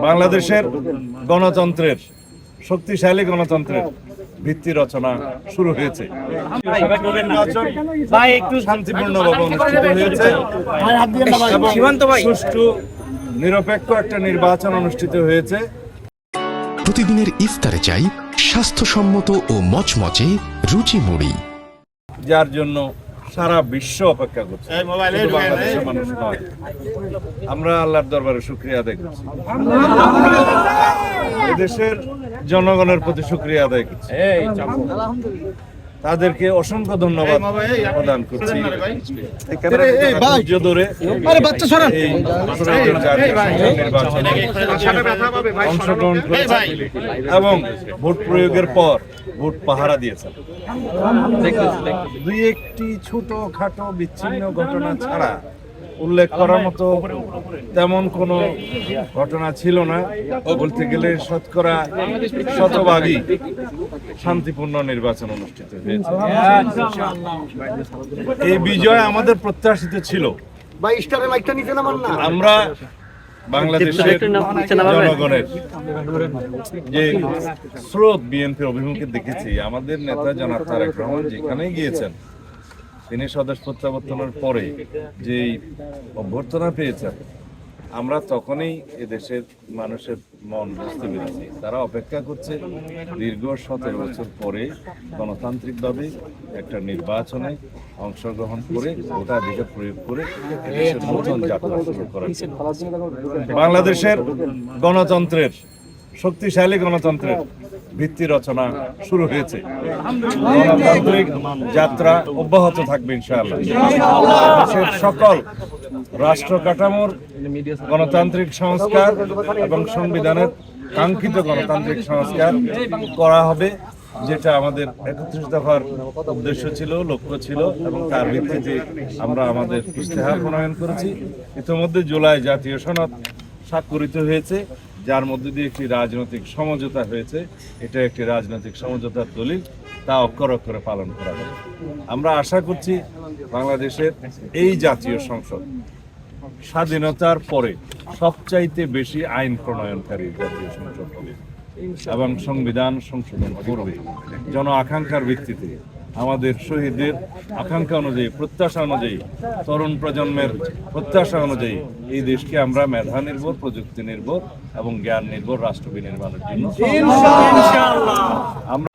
বাংলাদেশের গণতন্ত্রের শক্তিশালী গণতন্ত্রের ভিত্তি রচনা শুরু হয়েছে। শান্তিপূর্ণভাবে অনুষ্ঠিত হয়েছে এবং সুষ্ঠু নিরপেক্ষ একটা নির্বাচন অনুষ্ঠিত হয়েছে। প্রতিদিনের ইফতারে চাই স্বাস্থ্যসম্মত ও মচমচে রুচি মুড়ি, যার জন্য সারা বিশ্ব অপেক্ষা করছে, শুধু বাংলাদেশের মানুষ নয়। আমরা আল্লাহর দরবারে শুকরিয়া আদায় করছি, এদেশের জনগণের প্রতি শুকরিয়া আদায় করছি, তাদেরকে অসংখ্য ধন্যবাদ প্রদান করছি। অংশগ্রহণ করেছে এবং ভোট প্রয়োগের পর ভোট পাহারা দিয়েছেন। দুই একটি ছোট খাটো বিচ্ছিন্ন ঘটনা ছাড়া উল্লেখ করার মতো তেমন কোনো ঘটনা ছিল না। বলতে গেলে শতকরা শতভাগই শান্তিপূর্ণ নির্বাচন অনুষ্ঠিত হয়েছে। এই বিজয় আমাদের প্রত্যাশিত ছিল। আমরা বাংলাদেশের জনগণের যে স্রোত বিএনপির অভিমুখে দেখেছি, আমাদের নেতা জনাব তারেক রহমান যেখানেই গিয়েছেন তিনি স্বদেশ প্রত্যাবর্তনের পরে যেই অভ্যর্থনা পেয়েছেন, আমরা তখনই এদেশের মানুষের মন বুঝতে পেরেছি তারা অপেক্ষা করছে দীর্ঘ 17 বছর পরে গণতান্ত্রিকভাবে একটা নির্বাচনে অংশগ্রহণ করে ভোটাধিকার প্রয়োগ করে দেশের নতুন যাত্রা শুরু করার জন্য। বাংলাদেশের গণতন্ত্রের শক্তিশালী গণতন্ত্রের ভিত্তি রচনা শুরু হয়েছে। গণতান্ত্রিক যাত্রা অব্যাহত থাকবে ইনশাআল্লাহ। দেশের সকল রাষ্ট্র কাঠামোর গণতান্ত্রিক সংস্কার এবং সংবিধানের কাঙ্ক্ষিত গণতান্ত্রিক সংস্কার করা হবে, যেটা আমাদের 31 দফার উদ্দেশ্য ছিল, লক্ষ্য ছিল, এবং তার ভিত্তিতে আমরা আমাদের ইশতেহার প্রণয়ন করেছি। ইতিমধ্যে জুলাই জাতীয় সনদ স্বাক্ষরিত হয়েছে, যার মধ্যে দিয়ে একটি রাজনৈতিক সমঝোতা হয়েছে। এটা একটি রাজনৈতিক সমঝোতার দলিল, তা অক্ষরে অক্ষরে পালন করা হবে। আমরা আশা করছি বাংলাদেশের এই জাতীয় সংসদ স্বাধীনতার পরে সবচাইতে বেশি আইন প্রণয়নকারী জাতীয় সংসদ হবে এবং সংবিধান সংশোধন করবে জন আকাঙ্ক্ষার ভিত্তিতে। আমাদের শহীদদের আকাঙ্ক্ষা অনুযায়ী, প্রত্যাশা অনুযায়ী, তরুণ প্রজন্মের প্রত্যাশা অনুযায়ী এই দেশকে আমরা মেধা নির্ভর, প্রযুক্তি নির্ভর এবং জ্ঞান নির্ভর রাষ্ট্র বিনির্মাণের জন্য আমরা